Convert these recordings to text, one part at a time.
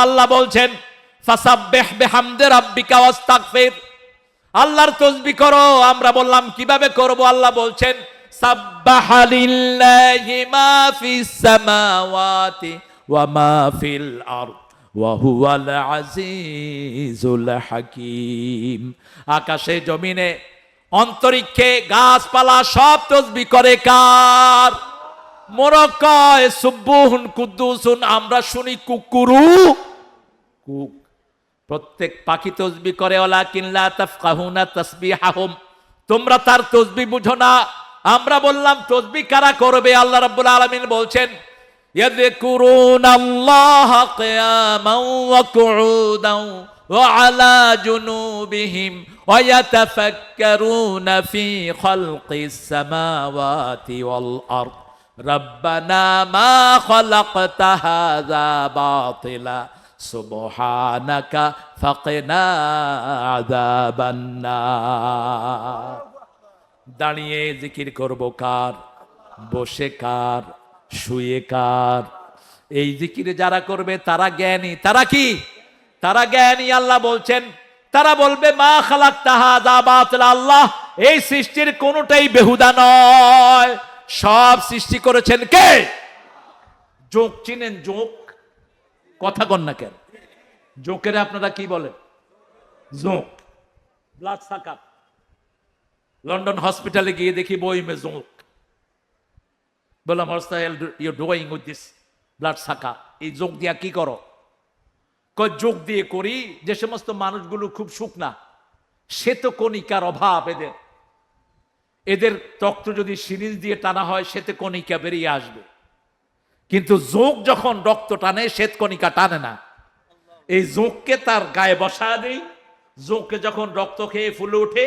আল্লাহ বলছেন ফাসাব্বিহ বিহামদি রাব্বিকা ওয়াস্তাগফির, আল্লাহর তাসবিহ করো। আমরা বললাম কিভাবে করব? আল্লাহ বলছেন সাব্বাহা লিল্লাহি মা ফিস সামাওয়াতি ওয়া মা ফিল আরদ ওয়া হুয়াল আজিজুল হাকীম। আকাশে জমিনে অন্তরিক্ষে গাছপালা সব তাসবিহ করে কার? মোরক্কায় সুবহুন কুদ্দুসুন, আমরা শুনি কুকুরু কুক। প্রত্যেক পাখি তাসবিহ করে, ওয়ালাকিন লা তাফকাহুনা তাসবিহাহুম, তোমরা তার তাসবিহ বুঝো না। আমরা বললাম তাসবিহ কারা করবে? আল্লাহ রাব্বুল আলামিন বলছেন ইয়াযকুরুনাল্লাহা কিয়ামান ওয়া কুউদান ওয়া আলা জুনুবিহিম ওয়া ইয়াতাফাক্কারুনা ফি খালকিস সামাওয়াতি ওয়াল আরদ রব্বানা মা খালাকতা হাযা বাতিলা সুবহানাকা ফাকিনা আযাবান নার। দাঁড়িয়ে জিকির করব কার? বসে কার? শুয়ে কার? এই জিকির যারা করবে তারা জ্ঞানী। তারা কি? তারা জ্ঞানী। আল্লাহ বলছেন তারা বলবে মা খালাকতা হাযা বাতিলা, আল্লাহ এই সৃষ্টির কোনটাই বেহুদা নয়, সব সৃষ্টি করেছেন কে? জোক চিনেন? জোক কথা কন না কেন? জোকের আপনারা কি বলেন? জোক, ব্লাড সাকার। লন্ডন হসপিটালে গিয়ে দেখি বই মে জোক। বললাম you doing with this blood sucker, এই জোক দিয়া কি করো? যোগ দিয়ে করি যে সমস্ত মানুষগুলো খুব শুকনা, শ্বেতকণিকার অভাব এদের, এদের রক্ত যদি সিরিঞ্জ দিয়ে টানা হয় শ্বেতকণিকা বেরিয়ে আসবে, কিন্তু যোগ যখন রক্ত টানে শ্বেতকণিকা টানে না। এই যোগকে তার গায়ে বসা দেই, যোগকে যখন রক্ত খেয়ে ফুলে ওঠে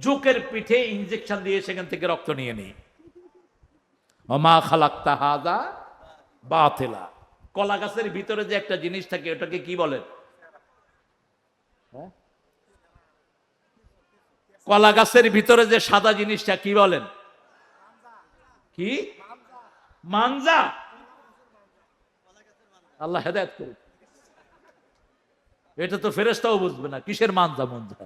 যোগের পিঠে ইনজেকশন দিয়ে সেখান থেকে রক্ত নিয়ে নেই। ওমা খালাকতা হাযা বাতিলা। কলা গাছের ভিতরে যে একটা জিনিস থাকে ওটাকে কি বলেন? কলা গাছের ভিতরে যে সাদা জিনিসটা কি বলেন? কি? মানজা। আল্লাহ হেদায়েত করুন। এটা তো ফেরেশতাও বুঝবে না কিসের মানজা মঞ্জা।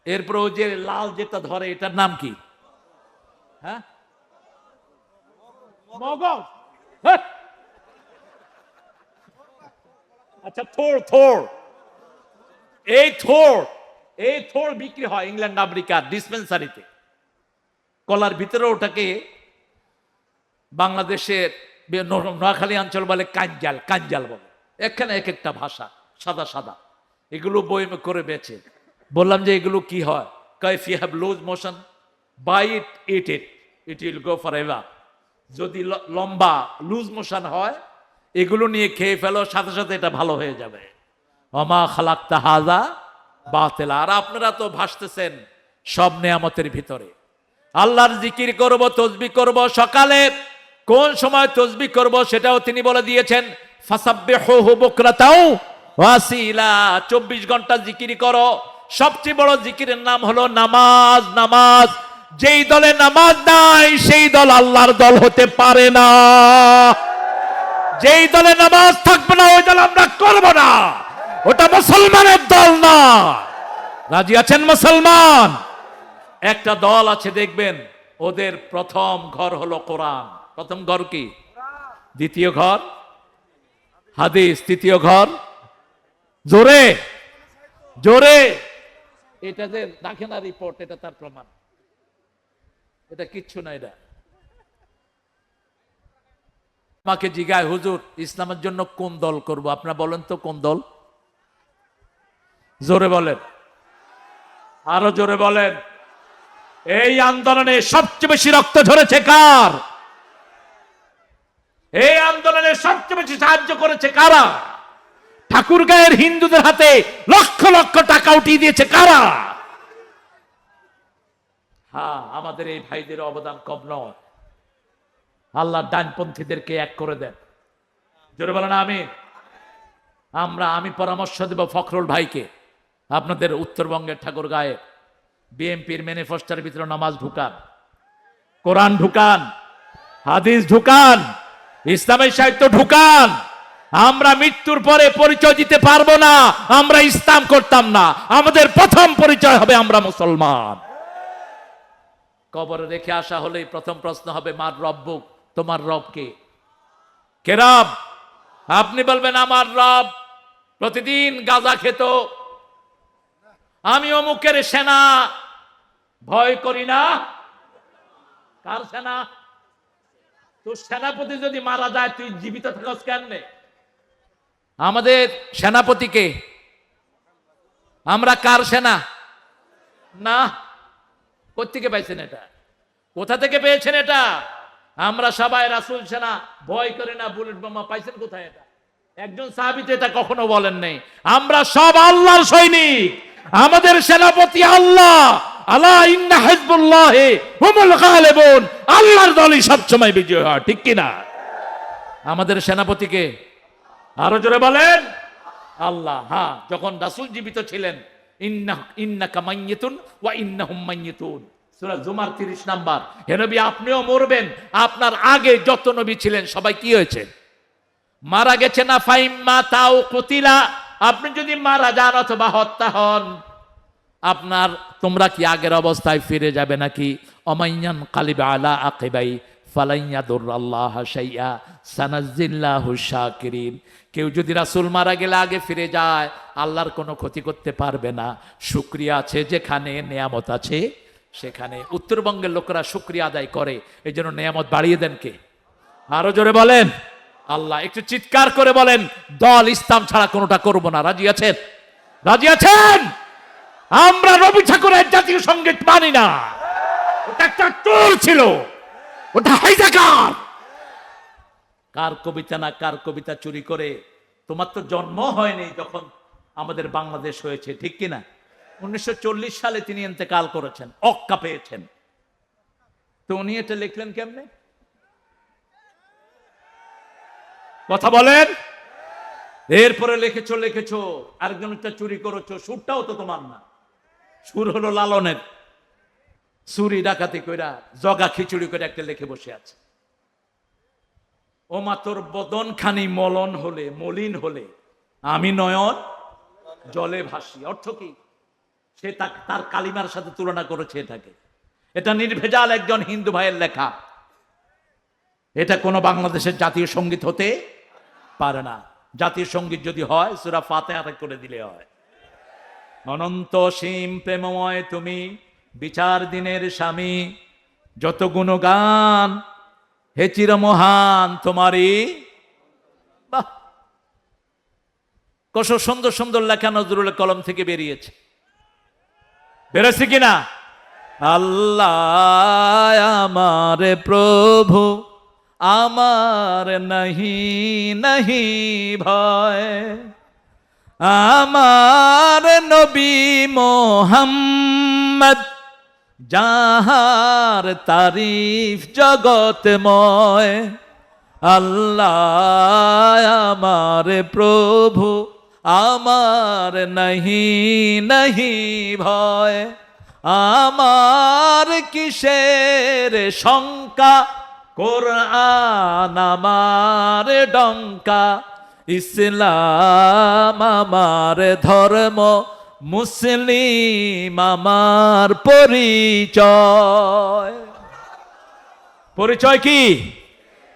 এরপর ওই যে লাল যেটা ধরে এটার নাম কি? হ্যাঁ, মগজ। আচ্ছা, থোর। থোর, এই থোর বিক্রি হয় ইংল্যান্ড আমেরিকার ডিসপেন্সারিতে। কলার ভিতরে ওটাকে বাংলাদেশের নোয়াখালী অঞ্চল বলে কাঞ্জাল। কাঞ্জাল বলে, এখানে এক একটা ভাষা, সাদা সাদা। এগুলো বই করে বেচে। বললাম যে এগুলো কি হয়? If you have loose motion by it will go forever. যদি লম্বা লুজ মোশন হয় এগুলো নিয়ে খেয়ে ফেলো, সাথে সাথে এটা ভালো হয়ে যাবে। ওমা খালাকতা হাযা বাতিলা। আর আপনারা তো ভাসতেছেন সব নেয়ামতের ভিতরে। আল্লাহর জিকির করব, তাসবিহ করব। সকালে কোন সময় তাসবিহ করব সেটাও তিনি বলে দিয়েছেন, ফাসাব্বিহুহু বুকরাতাও ওয়া আসীলা। 24 ঘন্টা জিকির করো। সবচেয়ে বড় জিকিরের নাম হলো নামাজ। নামাজ, যেই দলে নামাজ নাই সেই দল আল্লাহর দল হতে পারে না। যেই দলে নামাজ থাকবে না ওই দল আমরা করব না, ওটা মুসলমানের দল না। রাজি আছেন মুসলমান? একটা দল আছে দেখবেন ওদের প্রথম ঘর হলো কোরআন। প্রথম ঘর কি? দ্বিতীয় ঘর হাদিস, তৃতীয় ঘর জোরে জোরে। এটা যে দেখে না রিপোর্ট, এটা তার প্রমাণ। এটা কিচ্ছু না। এটা আমাকে জিজ্ঞাসা, হুজুর ইসলামের জন্য কোন দল করব? আপনারা বলেন তো কোন দল? জোরে বলেন, আরো জোরে বলেন। এই আন্দোলনে সবচেয়ে বেশি রক্ত ঝরেছে কার? এই আন্দোলনে সবচেয়ে বেশি সাহায্য করেছে কারা? ঠাকুরগাঁয়ের হিন্দুদের হাতে লক্ষ লক্ষ টাকা উঠিয়ে দিয়েছে কারা? হ্যাঁ, আমাদের এই ভাইদের অবদান কম নয়। আল্লাহ ডানপন্থীদেরকে এক করে দেন। জোরে বলেন আমিন। আমি পরামর্শ দেব ফখরুল ভাইকে, আপনাদের উত্তরবঙ্গের ঠাকুরগাঁয়ে বিএনপির ম্যানিফেস্টোর ভিতরে নামাজ ঢুকান, কোরআন ঢুকান, হাদিস ঢুকান, ইসলামের সাহিত্য ঢুকান। আমরা মৃত্যুর পরে পরিচয় দিতে পারবো না আমরা ইসলাম করতাম না, আমাদের প্রথম পরিচয় হবে আমরা মুসলমান। কবরে রেখে আসা হলেই প্রথম প্রশ্ন হবে মার রব্বুক, তোমার রব কে? কে রব? আপনি বলবেন আমার রব প্রতিদিন গাঁজা খেত, আমি অমুকের সেনা, ভয় করি না। কার সেনা? তোর সেনাপতি যদি মারা যায় তুই জীবিত থাকস কেমনে? আমাদের সেনাপতিকে আমরা কার সেনা? না। কোত্থেকে পাইছেন এটা? কোথা থেকে পেয়েছেন এটা? আমরা সবাই রাসূল সেনা, ভয় করে না, বুলেট বোমা পাইছেন কোথায়? এটা একজন সাহাবী তো এটা কখনো বলেন নাই। আমরা সব আল্লাহর সৈনিক, আমাদের সেনাপতি আল্লাহ। আলা ইন্না হিজবুল্লাহি হুমুল গালিবুন, আল্লাহর দলই সবসময় বিজয় হয়, ঠিক কি না? আমাদের সেনাপতিকে আরো জোরে বলেন আল্লাহ। হ্যাঁ, যখন রাসূল জীবিত ছিলেন ইন্নাকা মাইয়িতুন ওয়া ইন্নাহুম মাইয়িতুন, সূরা জুমার 30 নাম্বার। হে নবী আপনিও মরবেন, আপনার আগে যত নবী ছিলেন সবাই কি হয়েছে? মারা গেছে না? ফাইম্মা তাও কুতিলা, আপনি যদি মারা যান অথবা হত্যা হন, আপনার তোমরা কি আগের অবস্থায় ফিরে যাবে নাকি? অমাইয়ান কালিবা আলা আকিবাই ফালাইয়াদুরাল্লাহ শাইআ সানাজিল্লাহু শাকিরিন। কেউ যদি রাসূল মারা গেলে আগে ফিরে যায় আল্লাহর কোনো ক্ষতি করতে পারবে না। শুকরিয়া আছে যেখানে, নেয়ামত আছে সেখানে। উত্তরবঙ্গের লোকেরা শুকরিয়া আদায় করে, এই জন্য নেয়ামত বাড়িয়ে দেন কে? আরো জোরে বলেন আল্লাহ। একটু চিৎকার করে বলেন দল ইসলাম ছাড়া কোনোটা করব না। রাজি আছেন? রাজি আছেন? আমরা রবি ঠাকুরের জাতীয় সঙ্গীত মানি না, ওটা একটা চোর ছিল, ওটা হাইজাকার। কার কবিতা না কার কবিতা চুরি করে? তোমার তো জন্ম হয়নি যখন আমাদের বাংলাদেশ হয়েছে, ঠিক কিনা? 1940 সালে তিনি ইন্তেকাল করেছেন, অক্কা পেয়েছেন। তো উনি এটা লিখলেন কেমনে? কথা বলেন। এরপরে লিখেছো আরেকজন একটা চুরি করেছো, সুরটাও তো তোমার না, সুর হলো লালনের। চুরি ডাকাতি কইরা জগা খিচুড়ি করে একটা লিখে বসে আছে। ও মা তোর বদন খানি মলিন হলে আমি নয়ন জলে ভাসি। অর্থ কি? সে তার কালিমার সাথে তুলনা করেছে এটাকে। এটা নির্ভেজাল একজন হিন্দু ভাইয়ের লেখা। এটা কোনো বাংলাদেশের জাতীয় সঙ্গীত হতে পারে না। জাতীয় সঙ্গীত যদি হয় সূরা ফাতিহা করে দিলে হয়। অনন্ত সীম প্রেমময় তুমি, বিচার দিনের স্বামী, যত গুণগান হে চির মহান তোমারই। বাহ, কত সুন্দর সুন্দর লেখা নজরুলের কলম থেকে বেরিয়েছে। বেরোছে কিনা? আল্লাহ আমার প্রভু, আমার নাহি নাহি ভয়, আমার নবী মোহাম্মদ যাহার তারিফ জগতময়। আল্লাহ আমার প্রভু, আমার নাহি নাহি ভয়, আমার কিসের শঙ্কা, কোরআন আমার ডঙ্কা, ইসলাম আমার ধর্ম, মুসলিম আমার পরিচয়। পরিচয় কি?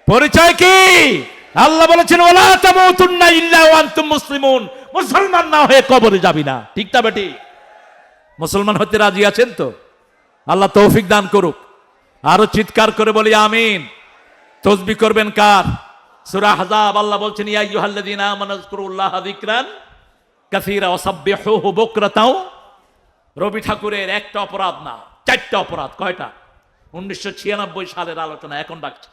পরিচয় কি? আল্লাহ বলেছেন ওয়ালা তামুতুন্না ইল্লা ওয়া আনতুম মুসলিমুন, মুসলমান না হয়ে কবরে যাবি না। ঠিক না বেটি? মুসলমান হতে রাজি আছেন তো? আল্লাহ তৌফিক দান করুক। আরো চিৎকার করে বলি আমিন। তসবিহ করবেন কার? সূরা আহজাব আল্লাহ বলছেন ইয়া আইয়ুহাল্লাযীনা আমানু যকুরুল্লাহা যিকরান কাসীরা ওয়াসাব্বিহুহু বুকরাতাও। রবি ঠাকুরের একটা অপরাধ না, চারটা অপরাধ। কয়টা? 1996 সালের আলোচনা এখন রাখছি।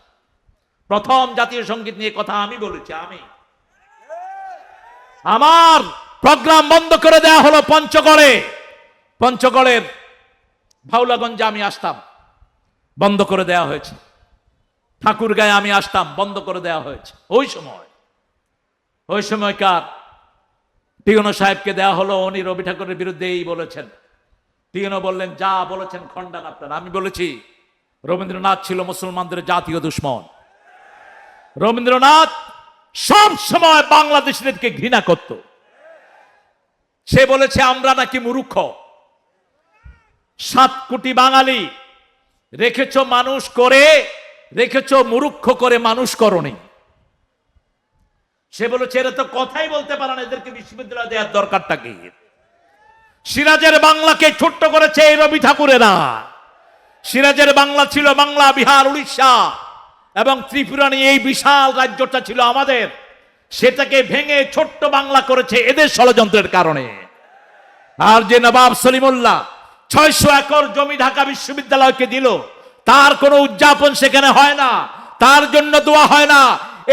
প্রথম জাতীয় সঙ্গীত নিয়ে কথা আমি বলেছি। আমার প্রোগ্রাম বন্ধ করে দেয়া হলো পঞ্চগড়ের ভাউলাগঞ্জে আমি আসতাম, বন্ধ করে দেয়া হয়েছে। ঠাকুরগাঁয়ে আমি আসতাম, বন্ধ করে দেওয়া হয়েছে। ওই সময়কার টিউনো সাহেবকে দেওয়া হলো, উনি রবি ঠাকুরের বিরুদ্ধে এই বলেছেন। টিউনো বললেন যা বলেছেন খণ্ডন আপনারা। আমি বলেছি রবীন্দ্রনাথ ছিল মুসলমানদের জাতীয় দুশ্মন। রবীন্দ্রনাথ সব সময় বাংলাদেশিদেরকে ঘৃণা করত। সে বলেছে আমরা নাকি মূর্খ। 7 কোটি বাঙালি রেখেছ মানুষ করে, রেখেছ মূর্খ করে মানুষ করনি। সে বলেছে এরা তো কথাই বলতে পারে না, এদেরকে বিশ্ববিদ্যালয় দেওয়ার দরকারটা কি? সিরাজের বাংলাকে ছোট্ট করেছে এই রবি ঠাকুরেরা। সিরাজের বাংলা ছিল বাংলা, বিহার, উড়িষ্যা এবং ত্রিপুরা নিয়ে এই বিশাল রাজ্যটা ছিল আমাদের। সেটাকে ভেঙে ছোট্ট বাংলা করেছে এদের ষড়যন্ত্রের কারণে। আর যে নবাব সলিমুল্লাহ 600 একর জমি ঢাকা বিশ্ববিদ্যালয়কে দিল, তার কোনো উদযাপন সেখানে হয় না, তার জন্য দোয়া হয় না।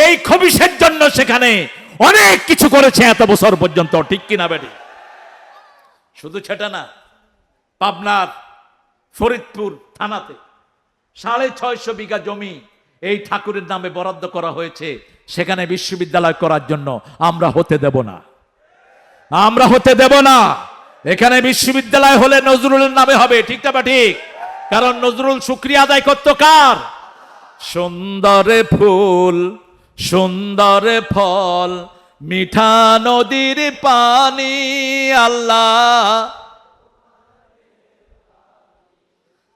এই খবিশের জন্য সেখানে অনেক কিছু করেছে এত বছর পর্যন্ত, ঠিক কিনা বেটি? শুধু সেটা না, পাবনার ফরিদপুর থানাতে 650 বিঘা জমি এই ঠাকুরের নামে বরাদ্দ করা হয়েছে, সেখানে বিশ্ববিদ্যালয় করার জন্য। আমরা হতে দেব না, আমরা হতে দেব না। এখানে বিশ্ববিদ্যালয় হলে নজরুলের নামে হবে, ঠিক না ঠিক? কারণ নজরুল শুকরিয়া আদায় করত কার? সুন্দর ফুল, সুন্দর ফল, মিঠা নদীর পানি, আল্লাহ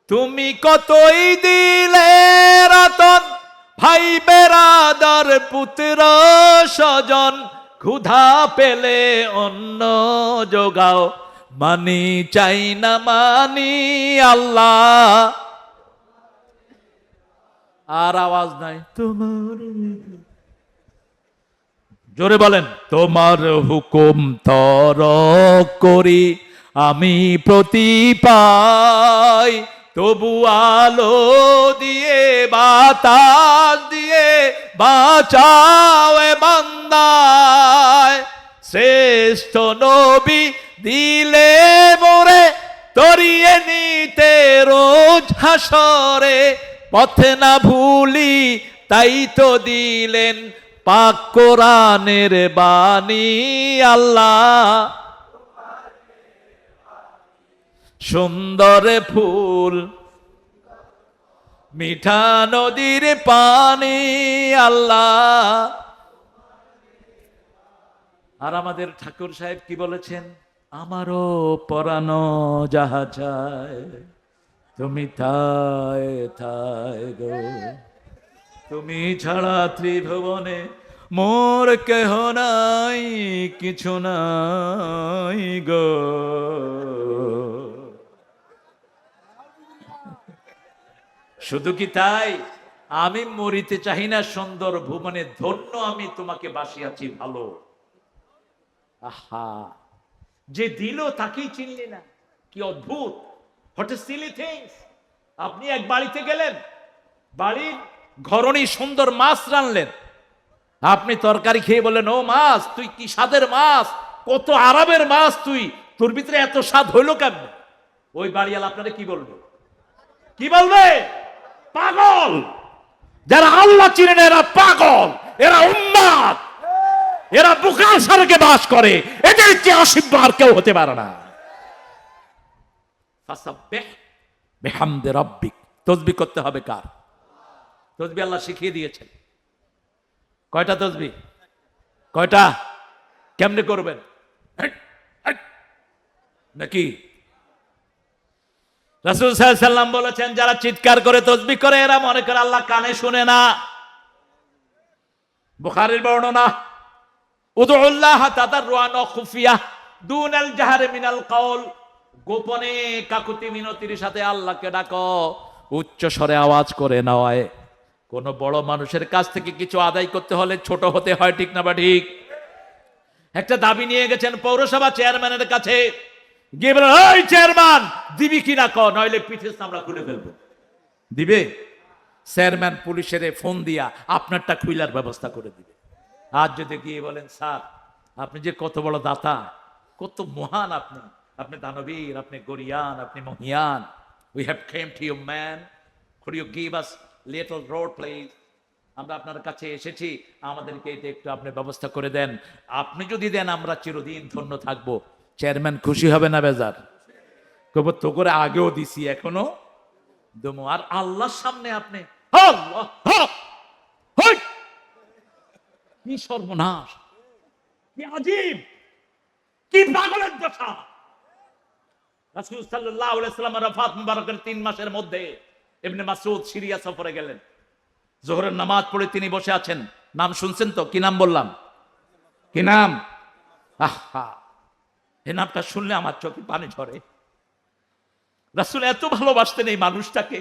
তুমি কতই দিলে রতন, ভাই বেরাদার পুত্র স্বজন, ক্ষুধা পেলে অন্ন যোগাও, মানি চাই না মানি, আল্লাহ। আর আওয়াজ নাই তোমার, জোরে বলেন। তোমার হুকুম তর করি আমি প্রতি পাই, তবু আলো দিয়ে বাতাস দিয়ে বাঁচাও এ বান্দায়। শ্রেষ্ঠ নবী দিলে মোরে তরিয়ে নিতে রোজ হাসরে, পথে না ভুলি তাই তো দিলেন পাক কোরআনের বাণী, আল্লাহ সুন্দর ফুল, মিঠা নদীর পানি, আল্লাহ। আর আমাদের ঠাকুর সাহেব কি বলেছেন? আমারও পরানো যাহা চায় তুমি তাই তাই গো, তুমি ছাড়া ত্রিভুবনে মোর কেহ নাই, কিছু নাই গো। শুধু কি তাই? আমি মরিতে চাহি না সুন্দর ভুবনে, ধন্য আমি তোমাকে বাসিয়াছি ভালো। আহা, যে দিল তাকেই চিনলি না, কি অদ্ভুত! What a Seely things. আপনি এক বাড়িতে গেলেন, বাড়ির ঘরণী সুন্দর মাছ রানলেন, আপনি তরকারি খেয়ে বললেন ও মাছ, তুই কি স্বাদের মাছ, কত আরামের মাছ, তুই তোর ভিতরে এত স্বাদ হইল কেমন? ওই বাড়িওয়ালা আপনারা কি বলবে? কি বলবে? পাগল। যারা আল্লাহ চিনেন এরা পাগল, এরা উন্মাদ, এরা বুকাল স্বর্গে বাস করে, এদের চেয়ে অসিদ্ধ আর কেউ হতে পারে না। ফাসাব্বিহ বিহামদি রাব্বিক, তাসবিহ করতে হবে কার? তাসবিহ আল্লাহ শিখিয়ে দিয়েছেন। কয়টা তাসবিহ? কয়টা? কেমনে করবেন? নাকি রাসূল সাল্লাল্লাহু আলাইহি সাল্লাম বলেছেন যারা চিৎকার করে তাসবিহ করে এরা মনে করে আল্লাহ কানে শুনে না। বুখারীর বর্ণনা, উদউল্লাহ তাদাররুআন ওয়া খুফিয়া দুনাল জাহরি মিনাল কাউল, গোপনে কাকুতি মিনতির সাথে আল্লাহকে ডাকো, উচ্চ স্বরে আওয়াজ করে নয়। কোন বড় মানুষের কাছ থেকে কিছু আদায় করতে হলে ছোট হতে হয়, ঠিক না বা ঠিক? একটা দাবি নিয়ে গেছেন পৌরসভা চেয়ারম্যানের কাছে, গিয়ে বলেন ওই চেয়ারম্যান দিবি কিনা ক, নইলে পিঠে চামড়া খুলে ফেলবো। দিবে? চেয়ারম্যান পুলিশের ফোন দিয়া আপনারটা খুইলার ব্যবস্থা করে দিবে। আর যদি গিয়ে বলেন স্যার আপনি যে কত বড় দাতা, কত মহান আপনি, আপনি দানবীর, আপনি গরিয়ান, আপনি মহিয়ান, we have came to you man, could you give us little road please, আমরা আপনার কাছে এসেছি, আমাদেরকে এটা একটু আপনি ব্যবস্থা করে দেন। আপনি যদি দেন আমরা চিরদিন ধন্য থাকবো। চেয়ারম্যান খুশি হবে না বেজার? কব তো করে আগেও দিছি এখনো দমো। আর আল্লাহর সামনে আপনি আল্লাহ কি সর্বনাশ, কি আজীব, কি পাগলের দশা। রাসূল সাল্লাল্লাহু আলাইহি ওয়াসাল্লামের ওফাত মুবারকের 3 মাসের মধ্যে ইবনে মাসউদ সিরিয়া সফরে গেলেন। যোহরের নামাজ পড়ে তিনি বসে আছেন। নাম শুনছেন তো? কি নাম বললাম? কি নাম? আহা, এই নামটা শুনলে আমার চোখে পানি ঝরে। রাসূল এত ভালোবাসতেন এই মানুষটাকে।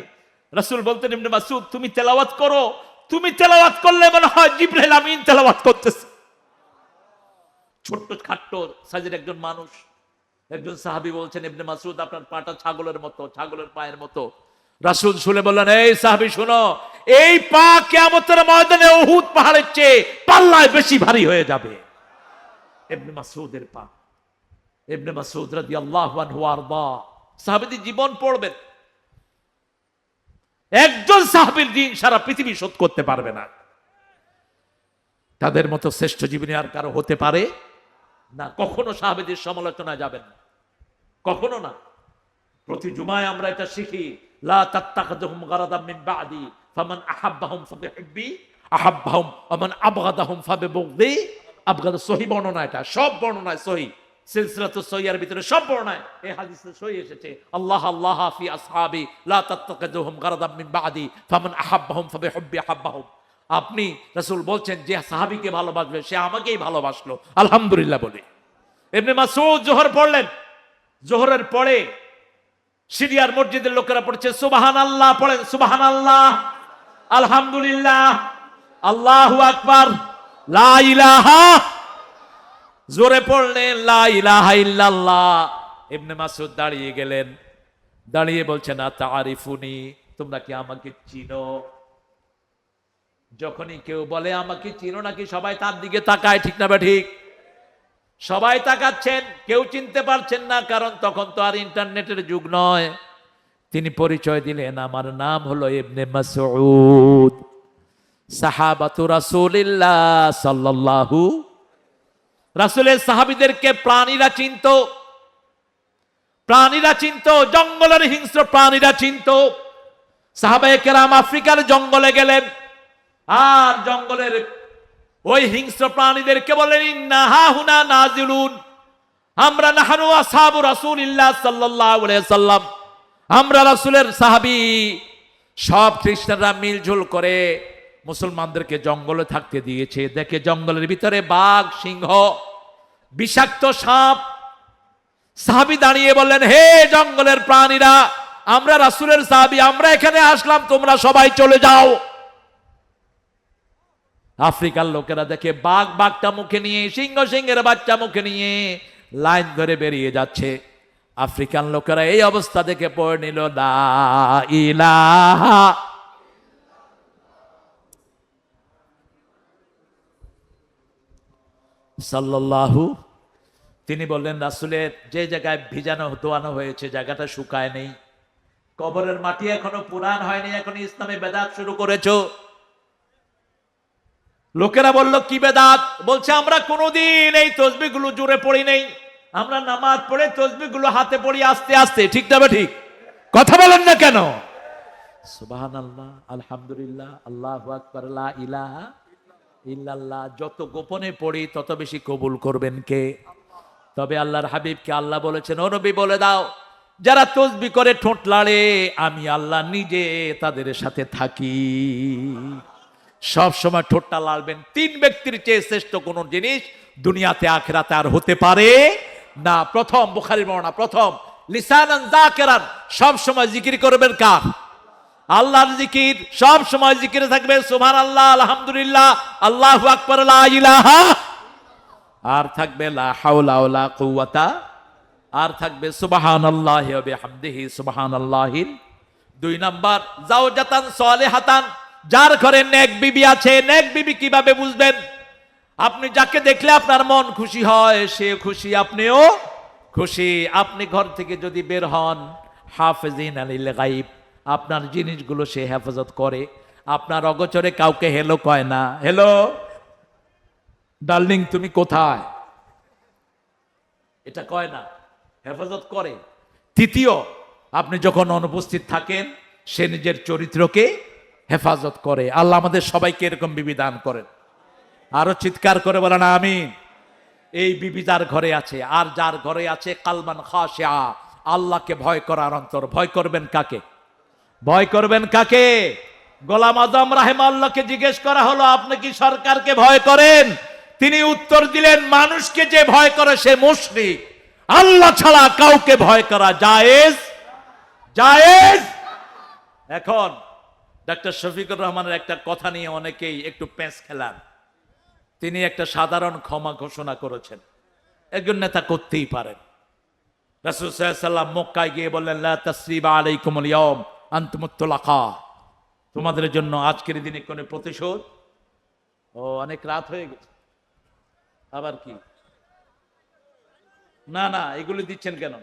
রাসূল বলতেন, ইবনে মাসউদ তুমি তেলাওয়াত করো, তুমি তেলাওয়াত করলে মনে হয় জিবরাইল আমিন তেলাওয়াত করতেছে। ছোট্ট খাট্ট সাইজের একজন মানুষ। একজন সাহাবী বলছেন, ইবনে মাসউদ আপনার পাটা ছাগলের মতো, ছাগলের পায়ের মতো। রাসূল শুনে বললেন, এই সাহাবী শোনো, এই পা কিয়ামতের ময়দানে উহুদ পাহাড়ের চেয়ে পাল্লায় বেশি ভারী হয়ে যাবে। ইবনে মাসউদের পা। ইবনে মাসউদ রাদিয়াল্লাহু আনহু আরদা সাহাবীদের জীবন পড়বেন। একজন সাহাবীর ঋণ সারা পৃথিবী শোধ করতে পারবে না। তাদের মতো শ্রেষ্ঠ জীবনী আর কারো হতে পারে না। কখনো সাহাবীদের সমালোচনা যাবেন না, কখনো না। প্রতি জুমায় আমরা এটা শিখি, লা তাত্তাখিযুহুম গারাদাম মিন বাদি ফামান আহাব্বাহুম ফাবিহিব্বি আহাব্বাহুম ওয়া মান আবগাদাহুম ফাবিবুগদি আবগাদা। সহিহ বর্ণনা, এটা সব বর্ণনায় সহিহ, সিলসিলাতুস সহিহার ভিতরে সব বর্ণনায় এই হাদিসে সহিহ এসেছে, আল্লাহ আল্লাহ ফি আসহাবি লা তাত্তাখিযুহুম গারাদাম মিন বাদি ফামান আহাব্বাহুম ফাবিহিব্বি আহাব্বাহুম। আপনি রাসূল বলছেন, যে সাহাবীকে ভালোবাসবে সে আমাকেই ভালোবাসলো, আলহামদুলিল্লাহ বলে। ইবনে মাসউদ যোহর পড়লেন। যোহরের পরে সিরিয়ার মসজিদের লোকেরা পড়ছে সুবহানাল্লাহ, পড়েন সুবহানাল্লাহ, আলহামদুলিল্লাহ, আল্লাহু আকবার, লা ইলাহা, জোরে পড়লেন লা ইলাহা ইল্লাল্লাহ। ইবনে মাসউদ দাঁড়িয়ে গেলেন, দাঁড়িয়ে বলছেন, আতারিফুনি, তোমরা কি আমাকে চিনো? যখনই কেউ বলে আমাকে চিনো নাকি, সবাই তার দিকে তাকায়, ঠিক না বা ঠিক? সবাই তাকাচ্ছেন, কেউ চিনতে পারছেন না, কারণ তখন তো আর ইন্টারনেটের যুগ নয়। তিনি পরিচয় দিলেন, আমার নাম হলো ইবনে মাসউদ, সাহাবাতু রাসূলিল্লাহ সাল্লাল্লাহু। রাসূলের সাহাবীদেরকে প্রাণীরা চিনত, প্রাণীরা চিনত, জঙ্গলের হিংস্র প্রাণীরা চিনত। সাহাবায়ে কেরাম আফ্রিকার জঙ্গলে গেলেন, আর জঙ্গলের ওই হিংস্র প্রাণীদেরকে বলেন, ইন্না হাহুনা নাজিলুন, আমরা নাহনু আসহাবু রাসূলিল্লাহ সাল্লাল্লাহু আলাইহি ওয়াসাল্লাম, আমরা রাসূলের সাহাবী। সব খ্রিস্টানরা মিলঝুল করে মুসলমানদেরকে জঙ্গলে থাকতে দিয়েছে। দেখে জঙ্গলের ভিতরে বাঘ, সিংহ, বিষাক্ত সাপ। সাহাবী দাঁড়িয়ে বললেন, হে জঙ্গলের প্রাণীরা, আমরা রাসূলের সাহাবী, আমরা এখানে আসলাম, তোমরা সবাই চলে যাও। আফ্রিকার লোকেরা দেখে বাঘ বাঘটা মুখে নিয়ে, সিংহ সিংহের বাচ্চা মুখে নিয়ে লাইন ধরে বেরিয়ে যাচ্ছে। আফ্রিকান লোকেরা এই অবস্থা দেখে পড়ে নিল, লা ইলাহা সাল্লাল্লাহু। তিনি বললেন, রাসূলের যে জায়গায় ভিজানো দোয়ানো হয়েছে জায়গাটা শুকায় নেই, কবরের মাটি এখনো পুরান হয়নি, এখন ইসলামে বেদাত শুরু করেছো। লোকেরা বলল, কি বেদাত? বলছে, আমরা কোনোদিন এই তসবিহগুলো জোরে পড়ি নাই, আমরা নামাজ পড়ে তসবিহগুলো হাতে পড়ি আস্তে আস্তে, ঠিক না বা ঠিক? কথা বলেন না কেন? সুবহানাল্লাহ, আলহামদুলিল্লাহ, আল্লাহু আকবার, লা ইলাহা ইল্লাল্লাহ। যত গোপনে পড়ি তত বেশি কবুল করবেন কে? তবে আল্লাহর হাবিবকে আল্লাহ বলেছেন, ও নবী বলে দাও, যারা তসবিহ করে ঠোঁট লাড়ে, আমি আল্লাহ নিজে তাদের সাথে থাকি। সব সময় ঠোঁটটা লাড়বেন। 3 ব্যক্তির চেয়ে শ্রেষ্ঠ কোন জিনিস দুনিয়াতে আখিরাতে আর হতে পারে না। প্রথম, বুখারীর বর্ণনা, প্রথম লিসানান যাকিরান, সব সময় জিকির করবেন কার? আল্লাহর জিকির। সব সময় জিকিরে থাকবে সুবহানাল্লাহ, আলহামদুলিল্লাহ, আল্লাহু আকবার, লা ইলাহা, আর থাকবে লা হাওলা ওয়ালা কুওয়াতা, আর থাকবে সুবহানাল্লাহি ওয়া বিহামদিহি সুবহানাল্লাহিল। 2 নাম্বার জাওজাতান সালিহাতান, যার ঘরে নেক বিবি আছে। নেক বিবি কিভাবে বুঝবেন? আপনি যাকে দেখলে আপনার মন খুশি হয়, সে খুশি, আপনিও খুশি। আপনি ঘর থেকে যদি বের হন, হাফিজিন আলিল গায়ব, আপনার জিনিসগুলো সে হেফাজত করে। আপনার অগোচরে কাউকে হেলো কয় না, হেলো ডার্লিং তুমি কোথায়, এটা কয় না, হেফাজত করে। তৃতীয়, আপনি যখন অনুপস্থিত থাকেন, সে নিজের চরিত্রকে হেফাজত করে। আল্লাহ আমাদের সবাইকে এরকম বিবি দান করেন। আরো চিৎকার করে বলেন আমিন। এই বিবি যার ঘরে আছে, আর যার ঘরে আছে কালমান খাশিয়া, আল্লাহকে ভয় করার অন্তর। ভয় করবেন কাকে? ভয় করবেন কাকে? গোলাম আজম রাহিমাহুল্লাহকে জিজ্ঞেস করা হলো, আপনি কি সরকারকে ভয় করেন? তিনি উত্তর দিলেন, মানুষকে যে ভয় করে সে মুশরিক, আল্লাহ ছাড়া কাউকে ভয় করা জায়েজ জায়েজ। এখন ডক্টর শফিকুর রহমানের একটা কথা নিয়ে অনেকেই একটু পেঁচ খেলান। তিনি একটা সাধারণ ক্ষমা ঘোষণা করেছেন, একজন নেতা করতেই পারেন। রাসূল সাল্লাল্লাহু আলাইহি ওয়াসাল্লাম মক্কায় গিয়ে বললেন, লা তাসরিবা আলাইকুমুল ইয়াওম আনতুমুত তুলাকা, তোমাদের জন্য আজকের দিনে কোনো প্রতিশোধ। ও অনেক রাত হয়ে গেছে, আবার কি? না না, এগুলি দিচ্ছেন কেন?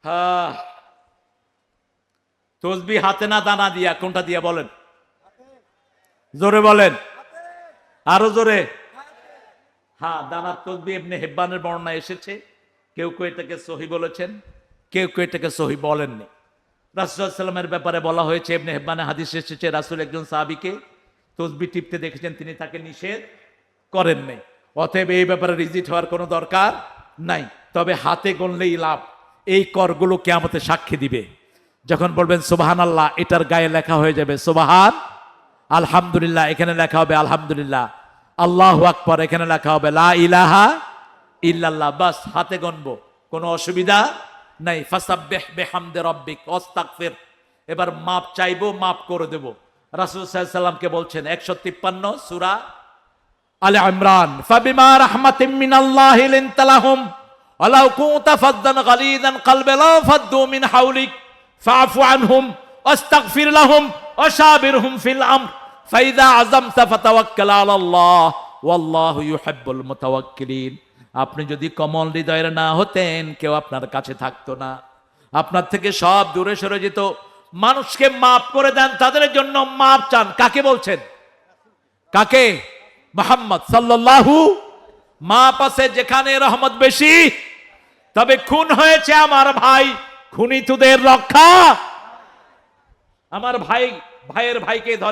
হ্যাঁ, তসবিহ হাতে না দানা দিয়া? কোনটা দিয়া বলেন? জোরে বলেন, আরো জোরে। হ্যাঁ, দানার তসবিহ ইবনে হিব্বানের বর্ণনা এসেছে, কেউ কেউ এটাকে সহি বলেছেন, কেউ কেউ এটাকে সহি বলেননি। রাসূল সাল্লাল্লাহু আলাইহি ওয়াসাল্লামের ব্যাপারে বলা হয়েছে, ইবনে হিব্বানে হাদিস এসেছে, রাসূল একজন সাহাবীকে তসবিহ টিপতে দেখেছেন, তিনি তাকে নিষেধ করেননি। অতএব এই ব্যাপারে রিজিট হওয়ার কোনো দরকার নাই। তবে হাতে গণলেই লাভ। এই করগুলো কিয়ামতে সাক্ষী দিবে। যখন বলবেন সুবহানাল্লাহ, এটার গায়ে লেখা হয়ে যাবে সুবহান আলহামদুলিল্লাহ, এখানে লেখা হবে আলহামদুলিল্লাহ। আল্লাহু আকবার, এখানে লেখা হবে লা ইলাহা ইল্লাল্লাহ। বাস হাতে গণবো, কোনো অসুবিধা নাই। ফাসাব্বিহ বিহামদি রাব্বিক ওয়াস্তাগফির, এবার মাপ চাইবো, মাপ করে দেব। রাসূল সাল্লাল্লাহু আলাইহি ওয়াসাল্লামকে বলছেন 153 সূরা আলে ইমরান, ফাবিমা রাহমাতিম মিনাল্লাহি লিনতা লাহুম ওয়ালাউ কুনতা ফাদ্দান গালিযান কলবি লাফাদ্দু মিন হাওলিক ফাআফু আনহুম ওয়াস্তাগফির লাহুম ওয়াশাবিরহুম ফিল আমর ফাইযা আযামতা ফাতাওয়াক্কাল আলাল্লাহ ওয়াল্লাহু ইউহিব্বুল মুতাওয়াক্কিলিন। আপনি যদি কোমল হৃদয়ের না হতেন, কেউ আপনার কাছে থাকতো না, আপনার থেকে সব দূরে সরে যেত। মানুষকে মাফ করে দেন, তাদের জন্য মাপ চান। কাকে বলছেন? কাকে? মুহাম্মদ সাল্লাল্লাহু। মাপ আছে যেখানে রহমত বেশি। তবে খুন হয়েছে আমার ভাই, খুনিতুদের রক্ষা। আমার ভাইয়ের ভাইকে ধরে